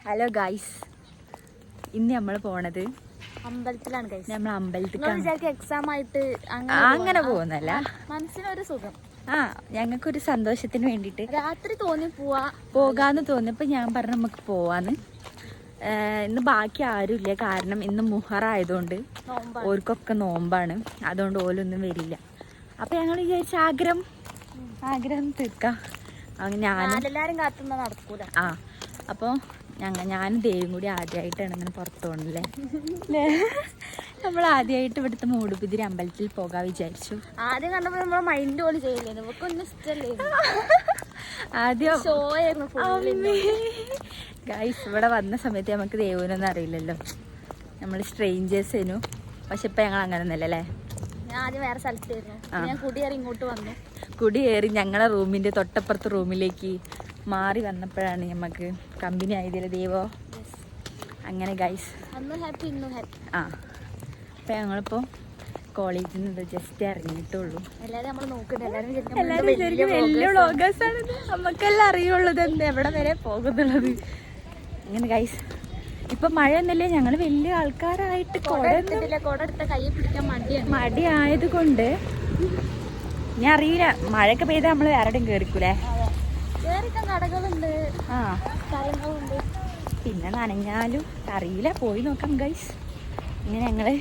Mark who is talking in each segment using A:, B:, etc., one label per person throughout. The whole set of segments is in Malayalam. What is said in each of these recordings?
A: ഹലോ ഗൈസ്, ഇന്ന് നമ്മൾ പോണത്
B: അമ്പലത്തിലാണ് ഗൈസ്.
A: നമ്മൾ അമ്പലത്തിലാണ്.
B: എക്സാം ആയിട്ട്
A: അങ്ങനെ പോകുന്നല്ല,
B: മനസ്സിനൊരു സുഖം.
A: ഞങ്ങൾക്കൊരു സന്തോഷത്തിന് വേണ്ടിട്ട്
B: രാത്രി തോന്നി
A: പോകാന്ന് തോന്നിയപ്പോ ഞാൻ പറഞ്ഞു നമുക്ക് പോവാന്ന്. ഇന്ന് ബാക്കി ആരും ഇല്ല, കാരണം ഇന്ന് മുഹറായതുകൊണ്ട് ഓർക്കൊക്കെ നോമ്പാണ്, അതുകൊണ്ട് ഓലൊന്നും വരില്ല. അപ്പൊ ഞങ്ങൾ വിചാരിച്ച ആഗ്രഹം തീർക്കാം.
B: എല്ലാരും കാത്തുന്ന നടക്കൂല.
A: അപ്പോൾ ഞാനും ദേവിയും കൂടി ആദ്യമായിട്ടാണ് ഇങ്ങനെ പുറത്തു പോകണല്ലേ. നമ്മൾ ആദ്യമായിട്ട് ഇവിടുത്തെ മൂടുബിദിരി അമ്പലത്തിൽ പോകാൻ വിചാരിച്ചു.
B: ആദ്യം കണ്ടപ്പോൾ നമ്മളെ മൈൻഡ് പോലും ചെയ്യില്ലേ, നമുക്കൊന്നും ഇഷ്ടല്ലേ.
A: ആദ്യം
B: ഷോയായിരുന്നു
A: ഗൈസ്. ഇവിടെ വന്ന സമയത്ത് നമുക്ക് ദേവുനൊന്നും അറിയില്ലല്ലോ, നമ്മൾ സ്ട്രേഞ്ചേഴ്സേനു. പക്ഷെ ഇപ്പം ഞങ്ങൾ അങ്ങനെ ഒന്നല്ലേ.
B: ഞാൻ ആദ്യം വേറെ സ്ഥലത്തായിരുന്നു, ഞാൻ കുടിയേറി ഇങ്ങോട്ട് വന്നു.
A: കുടിയേറി ഞങ്ങളെ റൂമിൻ്റെ തൊട്ടപ്പുറത്ത് റൂമിലേക്ക് മാറി വന്നപ്പോഴാണ് നമുക്ക് കമ്പനി ആയതില്ല ദേവോ. അങ്ങനെ ഗൈസ് അപ്പം ഞങ്ങളിപ്പോൾ കോളേജിൽ നിന്ന് ജസ്റ്റ് ഇറങ്ങിയിട്ടുള്ളൂ. എല്ലാവരും വലിയ വ്ളോഗേഴ്സാണിത്, നമുക്കെല്ലാം അറിയുള്ളത് എന്ത് എവിടെ വരെ പോകുന്നുള്ളത്. അങ്ങനെ ഗൈസ്, ഇപ്പൊ മഴ ഒന്നല്ലേ, ഞങ്ങൾ വലിയ ആൾക്കാരായിട്ട് മടിയായത് കൊണ്ട് ഞാൻ അറിയില്ല. മഴയൊക്കെ പെയ്താൽ നമ്മൾ ആരുടെയും കേറിക്കൂലേ. പിന്നെ നനഞ്ഞാലും അറിയില്ല, പോയി നോക്കാം ഗൈസ്. ഇങ്ങനെ ഞങ്ങള്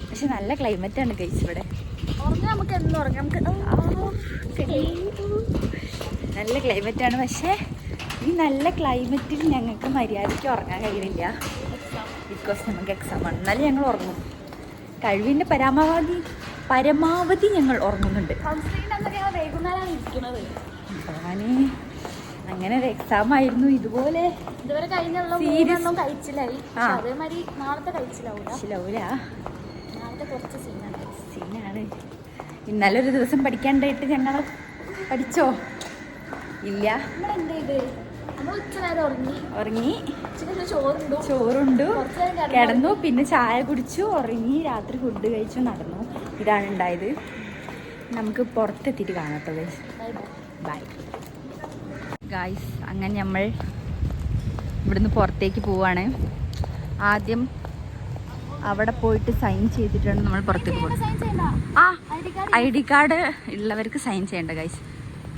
A: പക്ഷെ നല്ല ക്ലൈമറ്റ് ആണ് ഗൈസ് ഇവിടെ. നല്ല ക്ലൈമറ്റ് ആണ്, പക്ഷെ ഈ നല്ല ക്ലൈമറ്റിൽ ഞങ്ങൾക്ക് മര്യാദയ്ക്ക് ഉറങ്ങാൻ കഴിയുന്നില്ല. ബിക്കോസ് നമുക്ക് എക്സാം ആണ്. എന്നാലും ഞങ്ങൾ ഉറങ്ങും, കഴിവിൻ്റെ പരമാവധി ഞങ്ങൾ ഉറങ്ങുന്നുണ്ട്. അങ്ങനെ ഒരു എക്സാം ആയിരുന്നു. ഇതുപോലെ സീനാണ്. ഇന്നലെ ഒരു ദിവസം പഠിക്കാണ്ടായിട്ട് ഞങ്ങൾ പഠിച്ചോ ഇല്ല. ഉറങ്ങി, ചോറുണ്ടു, കിടന്നു, പിന്നെ ചായ കുടിച്ചു, ഉറങ്ങി, രാത്രി ഫുഡ് കഴിച്ചു, നടന്നു. ഇതാണ് ഉണ്ടായത്. നമുക്ക് പുറത്തെത്തിയിട്ട് കാണാം കേട്ടോ ഗൈസ്. Bye guys. അങ്ങനെ നമ്മൾ ഇവിടുന്ന് പുറത്തേക്ക് പോവാണ്. ആദ്യം അവിടെ പോയിട്ട് സൈൻ ചെയ്തിട്ടാണ് നമ്മൾ പുറത്തേക്ക് പോകുന്നത്. ID കാർഡ് ഉള്ളവർക്ക് സൈൻ ചെയ്യണ്ട ഗൈസ്,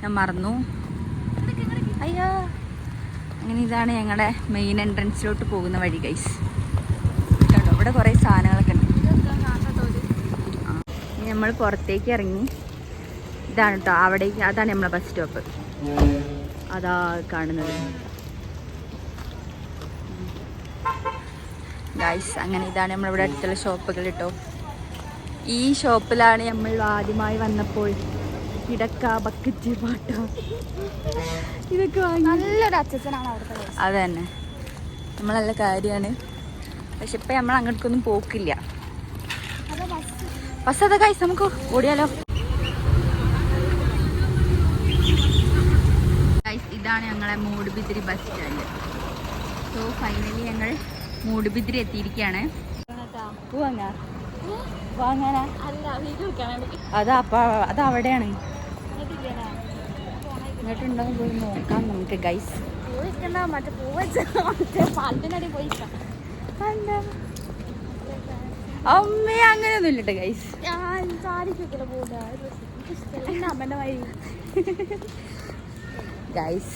A: ഞാൻ മറന്നു. അയ്യോ. അങ്ങനെ ഇതാണ് ഞങ്ങളുടെ മെയിൻ എൻട്രൻസിലോട്ട് പോകുന്ന വഴി ഗൈസ്. കണ്ടോ, ഇവിടെ കുറേ സാധനങ്ങളൊക്കെ ഉണ്ട്. നമ്മൾ പുറത്തേക്ക് ഇറങ്ങി. ഇതാണ് കേട്ടോ അവിടേക്ക്, അതാണ് നമ്മളെ ബസ് സ്റ്റോപ്പ്. അതാ കാണുന്നത് ഗൈസ്. അങ്ങനെ ഇതാണ് നമ്മളിവിടെ അടുത്തുള്ള ഷോപ്പുകൾ കേട്ടോ. ഈ ഷോപ്പിലാണ് നമ്മൾ ആദ്യമായി വന്നപ്പോൾ കിടക്ക, ബക്കറ്റ്, പാട്ട ഇതൊക്കെ വാങ്ങി.
B: നല്ലൊരു അച്ഛനാണ് അവിടുത്തെ.
A: അത് തന്നെ, നമ്മൾ നല്ല കാര്യമാണ്. പക്ഷെ ഇപ്പം നമ്മൾ അങ്ങോട്ടേക്കൊന്നും പോക്കില്ല. ബസ് അതാ ഗൈസ്, നമുക്ക് ഓടിയാലോ. ഗൈസ്, ഇതാണ് ഞങ്ങളെ മൂടുബിദിരി ബസ് സ്റ്റാൻഡ്. സോ ഫൈനലി ഞങ്ങൾ മൂടുബിദിരി എത്തിയിരിക്കുകയാണ്. വാങ്ങാനാ? അത് അവിടെയാണ്. ഇങ്ങോട്ടുണ്ടോ പോയി നോക്കാം നമുക്ക് ഗൈസ്. അമ്മേ, അങ്ങനെയൊന്നും ഇല്ലട്ടെ ഗൈസ്. ഗൈസ്,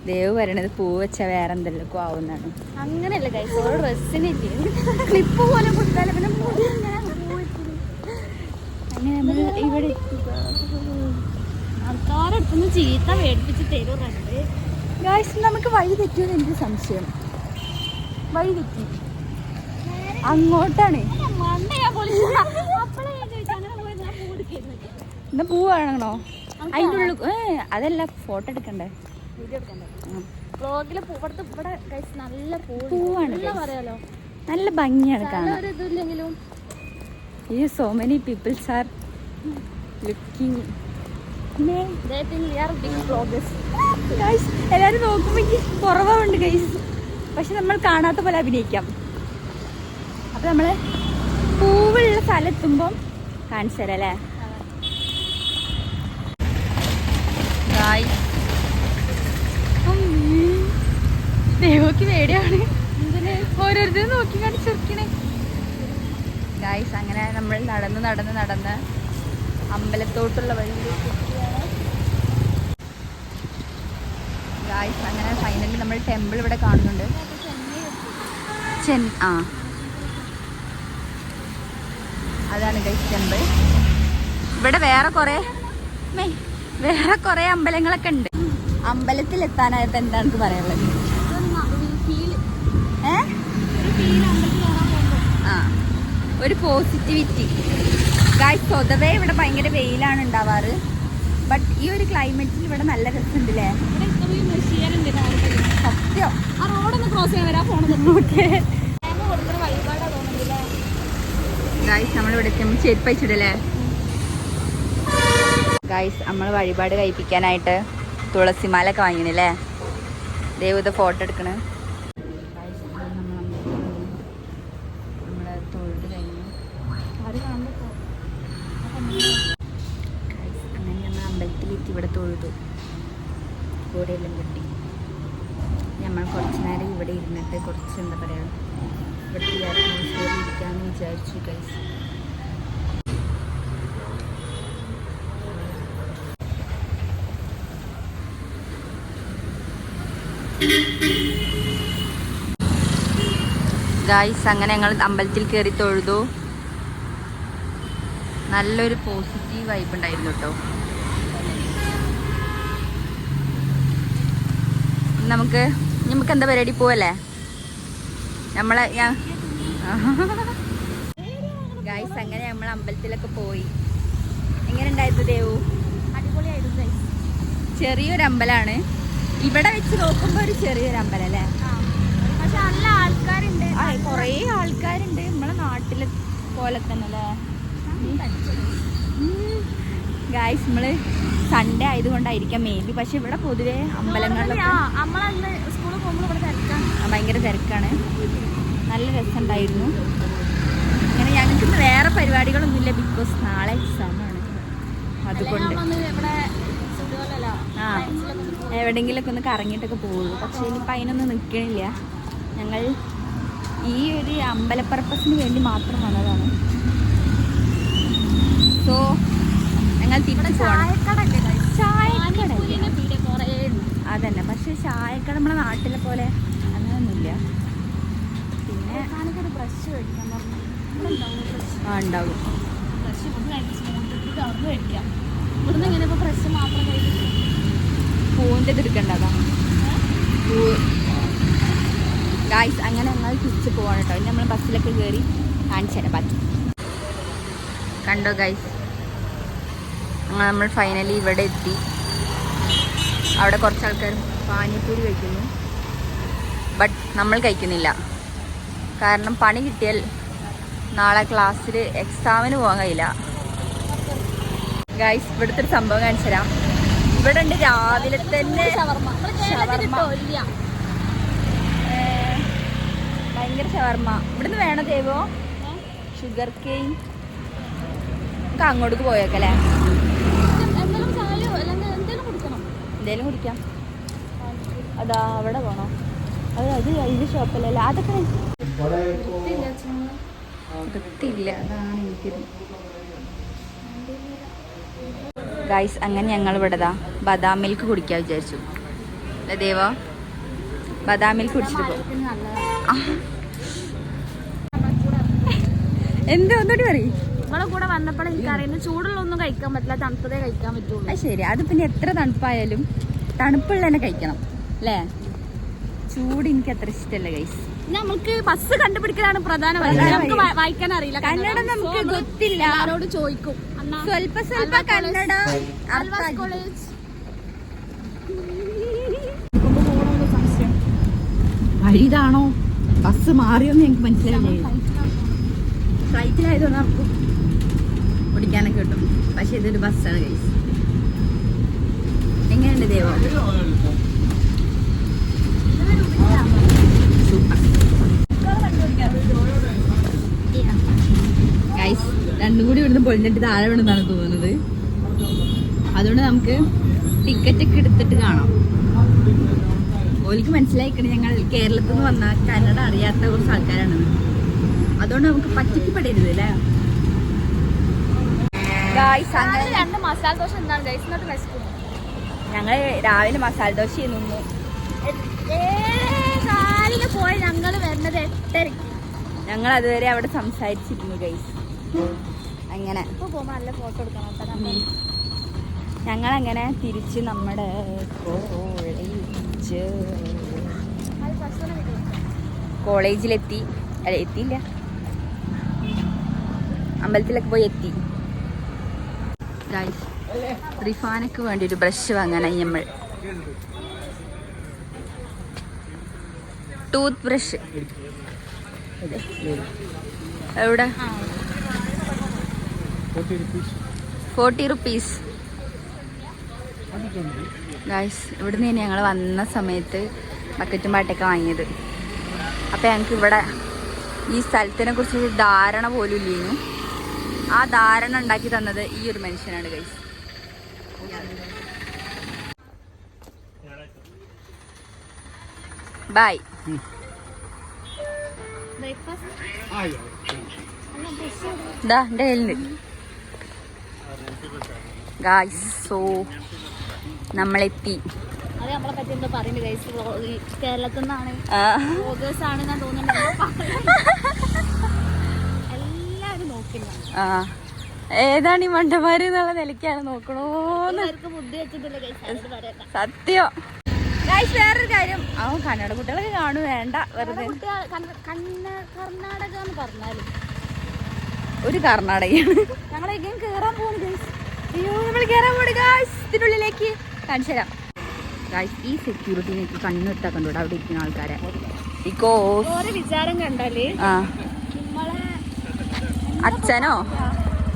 A: ദേവ് പറയണത് പൂ വെച്ച വേറെ എന്തെല്ലാം ആവുന്നതാണ്.
B: അങ്ങനെയല്ല ഗൈസ്, ഓരോ ഡ്രസ്സിനില്ലേ ക്ലിപ്പ് പോലെ കൊടുത്താലും പിന്നെ
A: അങ്ങനെ നമ്മൾ ഇവിടെ
B: ആൾക്കാരടുത്തൊന്ന് ചീത്ത മേടിപ്പിച്ച് തരുന്നുണ്ട്
A: ഗൈസ്. നമുക്ക് വഴി തെറ്റിയെന്ന് എനിക്ക് സംശയം. വഴി തെറ്റി അങ്ങോട്ടാണ്. എന്നാ പൂ വേണോ അതിൻ്റെ ഉള്ളിൽ? അതല്ല, ഫോട്ടോ എടുക്കണ്ടേ?
B: നല്ല
A: പൂവാണ്,
B: പറയാലോ,
A: നല്ല ഭംഗിയാണ് കാണാൻ. ഈ so many people's are looking. എല്ലാരും നോക്കുമ്പോ എനിക്ക് കുറവുണ്ട് ഗൈസ്, പക്ഷെ നമ്മൾ കാണാത്ത പോലെ അഭിനയിക്കാം. അപ്പൊ നമ്മള് പൂവുള്ള സ്ഥലത്തുമ്പം കാണിച്ചു തരാം അല്ലേ. ഗൈസ്, എനിക്ക് പേടിയാണ്. ഓരോരുത്തരും നോക്കി കാണിച്ചിരിക്കണേ. ഗായ്സ് അങ്ങനെ നമ്മൾ നടന്ന് അമ്പലത്തോട്ടുള്ള വഴിയിലേക്ക് എത്തിയാണ്. ഗായ്സ് അങ്ങനെ ഫൈനലി നമ്മൾ ടെമ്പിൾ ഇവിടെ കാണുന്നുണ്ട്. അതാണ് ഗൈസ് ടെമ്പിൾ. ഇവിടെ വേറെ കുറെ അമ്പലങ്ങളൊക്കെ ഉണ്ട്. അമ്പലത്തിൽ എത്താനായിട്ട് എന്താണ് എനിക്ക് പറയാനുള്ളത്? ഒരു പോസിറ്റിവിറ്റി. ഗായ്സ് സ്വതവേ ഇവിടെ ഭയങ്കര വെയിലാണ് ഉണ്ടാവാറ്. ബട്ട് ഈ ഒരു ക്ലൈമറ്റിൽ ഇവിടെ നല്ല രസമുണ്ട് അല്ലേ? സത്യം. ആ റോഡൊന്ന് ക്രോസ് ചെയ്യാൻ വരാൻ പോണത്. ഗായ്സ് നമ്മളിവിടെ ചെരുപ്പ് വെച്ചിടല്ലേ? ഗായ്സ് നമ്മൾ വഴിപാട് കഴിപ്പിക്കാനായിട്ട് തുളസിമാലൊക്കെ വാങ്ങിനല്ലേ? ദേവത ഫോട്ടോ എടുക്കണേ. നമ്മളെ തൊഴുത് കഴിഞ്ഞു. അങ്ങനെ നമ്മൾ അമ്പലത്തിലെത്തി. ഇവിടെ തൊഴുതു, കൂടെയെല്ലാം കിട്ടി. നമ്മൾ കുറച്ച് നേരം ഇവിടെ ഇരുന്നിട്ട് കുറച്ച് എന്താ പറയുക ഇവിടുത്തെ അറ്റ്മോസ്ഫിയർ ഇരിക്കാമെന്ന് വിചാരിച്ചു ഗൈസ്. ഗായ്സ് അങ്ങനെ ഞങ്ങൾ അമ്പലത്തിൽ കയറി തൊഴുതു. നല്ലൊരു പോസിറ്റീവ് വൈബ് ഉണ്ടായിരുന്നു കേട്ടോ. നമുക്ക് എന്താ പരിപാടി പോവല്ലേ? ഗായ്സ് അങ്ങനെ നമ്മൾ അമ്പലത്തിലൊക്കെ പോയി. എങ്ങനെ ഉണ്ടായിരുന്നു ദേവു?
B: അടിപൊളിയായിരുന്നു.
A: ചെറിയൊരു അമ്പലമാണ്. ഇവിടെ വെച്ച് നോക്കുമ്പോ ഒരു ചെറിയൊരു അമ്പലം അല്ലേ?
B: പക്ഷെ നല്ല ആൾക്കാരുണ്ട്,
A: കൊറേ ആൾക്കാരുണ്ട്. നമ്മളെ നാട്ടിലെ പോലെ തന്നെ അല്ലേ? ഗായ്സ് നമ്മള് സൺഡേ ആയതുകൊണ്ടായിരിക്കാം മേ ബി. പക്ഷെ ഇവിടെ പൊതുവെ അമ്പലങ്ങളിലൊക്കെ ഭയങ്കര തിരക്കാണ്. നല്ല രസമുണ്ടായിരുന്നു. അങ്ങനെ ഞങ്ങൾക്ക് വേറെ പരിപാടികളൊന്നുമില്ല. ബിക്കോസ് നാളെ എക്സാമാണ്. അതുകൊണ്ട് എവിടെയെങ്കിലൊക്കെ ഒന്ന് കറങ്ങിയിട്ടൊക്കെ പോകുള്ളൂ. പക്ഷെ ഇനിയിപ്പോൾ അതിനൊന്നും നിൽക്കണില്ല. ഞങ്ങൾ ഈ ഒരു അമ്പല പർപ്പസിന് വേണ്ടി മാത്രം വന്നതാണ്. സോ ഞങ്ങൾ തിരിച്ചു പോകണം. അതന്നെ. പക്ഷെ ചായക്കട നമ്മളെ നാട്ടിലെ പോലെ അങ്ങനെയൊന്നുമില്ല. പിന്നെ ബ്രഷ് മേടിക്കാൻ പറഞ്ഞു. ഉണ്ടാവും. ഇവിടുന്ന് ഇങ്ങനെ ഇപ്പോൾ ബ്രഷ് മാത്രം കഴിക്കും. പൂവിൻ്റെ എടുക്കേണ്ടതാ. ഗായ്സ് അങ്ങനെ ഞങ്ങൾ തിരിച്ച് പോവാണ് കേട്ടോ. ഇനി നമ്മൾ ബസ്സിലൊക്കെ കയറി കാണിച്ചു തരാം ബാക്കി. കണ്ടോ ഗായ്സ്, അങ്ങനെ നമ്മൾ ഫൈനലി ഇവിടെ എത്തി. അവിടെ കുറച്ച് ആൾക്കാർ പാനിപ്പൂരി കഴിക്കുന്നു. ബട്ട് നമ്മൾ കഴിക്കുന്നില്ല. കാരണം പണി കിട്ടിയാൽ നാളെ ക്ലാസ്സിൽ എക്സാമിന് പോകാൻ കഴിയില്ല. ഗായ്സ് ഇവിടുത്തെ ഒരു സംഭവം കാണിച്ചു തരാം. ഇവിടെ ഉണ്ട് രാവിലെ തന്നെ ഭയങ്കര ഷവർമ്മ. ഇവിടുന്ന് വേണോ ദേവോ? Sugar cane. നമുക്ക് അങ്ങോട്ടേക്ക് പോയേക്കല്ലേ? എന്തേലും കുടിക്കാം. അതാ അവിടെ പോണോ? അത് ഇത് ഷോപ്പല്ലല്ലോ. അതൊക്കെ വൃത്തിയില്ല. അതാണ് എനിക്കിത്. ഗൈസ് അങ്ങനെ ഞങ്ങൾ ഇവിടെതാ ബദാം മിൽക്ക് കുടിക്കാൻ വിചാരിച്ചു അല്ലേ ദേവ? ബദാം മിൽക്ക് കുടിച്ചിട്ട് പോകും. എന്താ ഒന്നുകൂടി പറയും.
B: നമ്മളെ കൂടെ വന്നപ്പോൾ എനിക്കറിയുന്നു ചൂടുള്ളൊന്നും കഴിക്കാൻ പറ്റില്ല, തണുപ്പതേ കഴിക്കാൻ പറ്റുള്ളൂ.
A: അത് ശരി. അത് പിന്നെ എത്ര തണുപ്പായാലും തണുപ്പുള്ള തന്നെ കഴിക്കണം അല്ലേ? ചൂട് എനിക്ക് അത്ര ഇഷ്ടമല്ല ഗൈസ്.
B: നമുക്ക് ബസ് കണ്ടുപിടിക്കലാണ് പ്രധാന വഴി. നമുക്ക് വായിക്കാൻ അറിയില്ല
A: കന്നഡ, നമുക്ക് ಗೊತ್ತಿಲ್ಲ.
B: ആരോട് ചോദിക്കും.
A: സ്വല്പ സ്വല്പ കന്നഡ. വഴി ഇതാണോ? ബസ് മാറിയോന്ന് എനിക്ക് മനസ്സിലായില്ല. ഫ്ലൈറ്റിലായതുകൊണ്ട് നമുക്ക് ഓടിക്കാനൊക്കെ കിട്ടും. പക്ഷെ ഇതൊരു ബസ്സാണ് ഗൈസ്. എങ്ങനെയുണ്ട് ദേവ? Super guys. രണ്ടും കൂടി ഇവിടുന്ന് പൊളിഞ്ഞിട്ട് താഴെ വീണെന്നാണ് തോന്നുന്നത്. അതുകൊണ്ട് നമുക്ക് ടിക്കറ്റ് ഒക്കെ എടുത്തിട്ട് കാണാം. ഓലിക്ക് മനസ്സിലായിക്കണേ ഞങ്ങൾ കേരളത്തിൽ നിന്ന് വന്ന കന്നഡ അറിയാത്ത കുറച്ച് ആൾക്കാരാണ്. അതുകൊണ്ട് നമുക്ക് പറ്റിക്കപ്പെടരുത് അല്ലേ.
B: രണ്ട് മസാല ദോശ എന്താണ് ഗൈസ് എന്നിട്ട് വിശക്കുന്നു.
A: ഞങ്ങൾ രാവിലെ മസാല ദോശ തിന്നു.
B: കാലിന് പോയി ഞങ്ങൾ വരുന്നത് 8:30.
A: ഞങ്ങൾ അതുവരെ അവിടെ സംസാരിച്ചിരുന്നു ഗൈസ്. അങ്ങനെ
B: ഇപ്പൊ പോകുമ്പോ നല്ല ഫോട്ടോ എടുക്കണം.
A: ഞങ്ങളങ്ങനെ തിരിച്ച് നമ്മുടെ കോളേജിലെത്തി. അല്ല എത്തിയില്ല, അമ്പലത്തിലൊക്കെ പോയി എത്തി. ഗൈസ് റിഫാനക്ക് വേണ്ടി ഒരു ബ്രഷ് വാങ്ങാനായി നമ്മൾ. ടൂത്ത് ബ്രഷ് എവിടെ? 40 റുപ്പീസ്. ഗൈസ് ഇവിടുന്ന് തന്നെ ഞങ്ങൾ വന്ന സമയത്ത് ബക്കറ്റും പാട്ടൊക്കെ വാങ്ങിയത്. അപ്പം ഞങ്ങൾക്ക് ഇവിടെ ഈ സ്ഥലത്തിനെ കുറിച്ചൊരു ധാരണ പോലും ഇല്ലേനു. ആ ധാരണ ഉണ്ടാക്കി തന്നത് ഈ ഒരു മനുഷ്യനാണ് ഗൈസ്. ബൈ. ഇതാ എൻ്റെ കയ്യിലുണ്ട് ഗൈസ്. സോ നമ്മളെത്തി.
B: അത് നമ്മളെ പറ്റി എന്താ പറയുന്നത് ഗൈസ്? കേരളത്തിൽ നിന്നാണ്, വ്ളോഗേഴ്സ് ആണ് ഞാൻ തോന്നുന്നുണ്ട്. എല്ലാവരും നോക്കില്ല.
A: ഏതാണ് ഈ മണ്ടന്മാര് എന്നുള്ള നിലയ്ക്കാണ് നോക്കണോന്ന്
B: ബുദ്ധി വെച്ചിട്ടില്ല ഗൈസ്,
A: സത്യം. ഗൈസ് വേറൊരു കാര്യം, അവൻ കന്നഡ കുട്ടികളൊക്കെ കാണും. വേണ്ട വെറുതെ.
B: കർണാടക എന്ന് പറഞ്ഞാല്
A: ഒരു കർണാടകയാണ്.
B: ഞങ്ങളെങ്കിലും കേറാൻ പോകും ഗൈസ്.
A: അയ്യോ നമ്മൾ കയറാൻ പോണു ഗൈസ്. ഇതിനുള്ളിലേക്ക് കാണിച്ചു തരാം ഗൈസ്. ഈ സെക്യൂരിറ്റിനൊക്കെ കണ്ണെടുത്താ കണ്ടോടെ അവിടെ ഇരിക്കുന്ന ആൾക്കാരെ.
B: ഓരോ വിചാരം കണ്ടാല്
A: അച്ഛനോ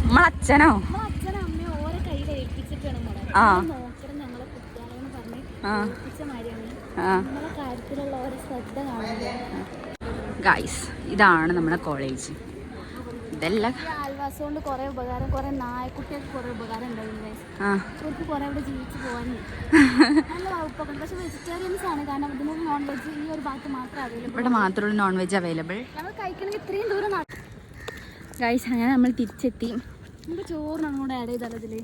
A: നമ്മളച്ഛനോ
B: അച്ഛനും അമ്മയോ ഓരോ കയ്യിൽ ഏൽപ്പിച്ചിട്ടാണ് നോക്കണം. ഞങ്ങളെ കുട്ടികളെന്ന് പറഞ്ഞ് ഏൽപ്പിച്ച മാതിരിയാണ് നമ്മളെ കാര്യത്തിലുള്ള ഓരോ ശ്രദ്ധ കാണുന്നത്.
A: ഗൈസ് ഇതാണ് നമ്മുടെ കോളേജ്. ഇതെല്ലാം
B: ആൽവാസം കൊണ്ട് കുറെ ഉപകാരം, കുറെ നായക്കുട്ടികൾക്ക് കുറെ ഉപകാരം ഉണ്ടായിരുന്നു. അവർക്ക് കുറെ ഇവിടെ ജീവിച്ചു പോകാനും നല്ല വകുപ്പൊക്കെ. പക്ഷെ വെജിറ്റേറിയൻസ് ആണ്, കാരണം ഇതിന് നോൺ വെജ് ഈ ഒരു ഭാഗത്ത് മാത്രമേ അവൈലബിൾ.
A: ഇവിടെ മാത്രമുള്ള നോൺ വെജ് അവൈലബിൾ.
B: ഞങ്ങൾ കഴിക്കണമെങ്കിൽ ഇത്രയും ദൂരം
A: ഗൈസ് അങ്ങനെ നമ്മൾ തിരിച്ചെത്തി.
B: നമുക്ക് ചോറിന് അങ്ങോട്ട് ആഡ് ചെയ്താലോ ഇതില്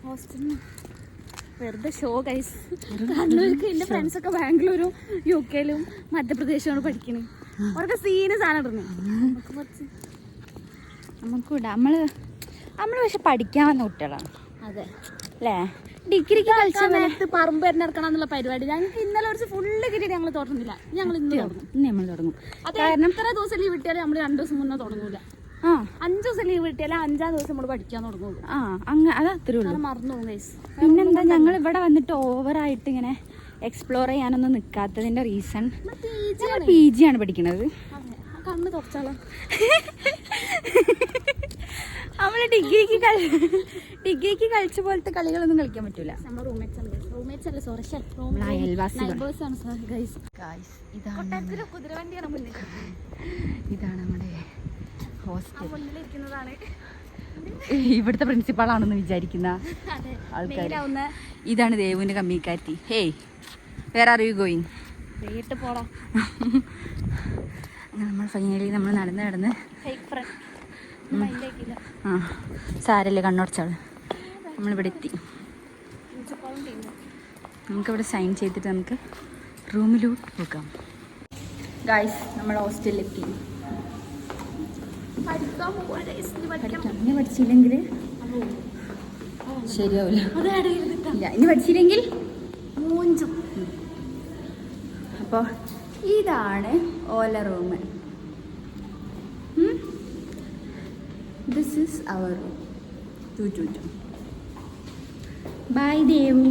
B: ഹോസ്റ്റലിന്. വെറുതെ ഷോ ഗൈസ്. കണ്ണൂർക്ക് എൻ്റെ ഫ്രണ്ട്സൊക്കെ ബാംഗ്ലൂരും UK ലും മധ്യപ്രദേശുമാണ് പഠിക്കണേ. അവർക്ക് സീനിയസ് ആണ് ഇടുന്നത്.
A: നമുക്ക് വിടാം. നമ്മള് പക്ഷെ പഠിക്കാൻ വന്ന കുട്ടികളാണ്.
B: അതെ
A: അല്ലേ? ഡിഗ്രിക്ക് കളിച്ചാൽ
B: നേരത്ത് പറമ്പ് എടുക്കണം എന്നുള്ള പരിപാടി ഞങ്ങൾക്ക് ഇന്നലെ കുറച്ച് ഫുള്ള് കിട്ടിയിട്ട് ഞങ്ങൾ തുറന്നില്ല. ഞങ്ങൾ ഇന്ന്
A: നമ്മൾ തുടങ്ങും.
B: കാരണം ഇത്ര ദിവസം ലീവ് കിട്ടിയാലും നമ്മൾ 2 ദിവസം മുന്നേ തുടങ്ങൂല. 5 ദിവസം ലീവ് കിട്ടിയാലും 5-ാം ദിവസം നമ്മൾ പഠിക്കാൻ തുടങ്ങുള്ളൂ.
A: അത് അത്രേ ഉള്ളൂ.
B: മറന്നു പോകും ഗൈസ്.
A: പിന്നെന്താ ഞങ്ങൾ ഇവിടെ വന്നിട്ട് ഓവറായിട്ട് ഇങ്ങനെ എക്സ്പ്ലോർ ചെയ്യാനൊന്നും നിൽക്കാത്തതിന്റെ റീസൺ PG ആണ് പഠിക്കണത്.
B: കണ്ണ് തുറച്ചാലോ?
A: നമ്മള് ഡിഗ്രിക്ക് കളിച്ച പോലത്തെ കളികളൊന്നും കളിക്കാൻ പറ്റൂല. ഇതാണ് നമ്മുടെ ഹോസ്റ്റൽ. ഇവിടുത്തെ പ്രിൻസിപ്പാളാണെന്ന് വിചാരിക്കുന്ന ആൾക്കാർ. ഇതാണ് ദേവുവിന്റെ കമ്മിക്കാരത്തി. Hey where are you going?
B: പോടാ.
A: നമ്മൾ ഫൈനലി നമ്മൾ നടന്ന് സാരല്ലേ കണ്ണുടച്ചാള്. നമ്മളിവിടെ എത്തി. നമുക്കിവിടെ സൈൻ ചെയ്തിട്ട് നമുക്ക് റൂമിലോട്ട് പോകാം. ഗായ്സ് നമ്മൾ ഹോസ്റ്റലിലെത്തി. ഇനി പഠിച്ചില്ലെങ്കിൽ ശരിയാവില്ല. ഇനി പഠിച്ചില്ലെങ്കിൽ മൂഞ്ചും. അപ്പോൾ ഇതാണ് ഓല room. This is our room. Bye, Devu.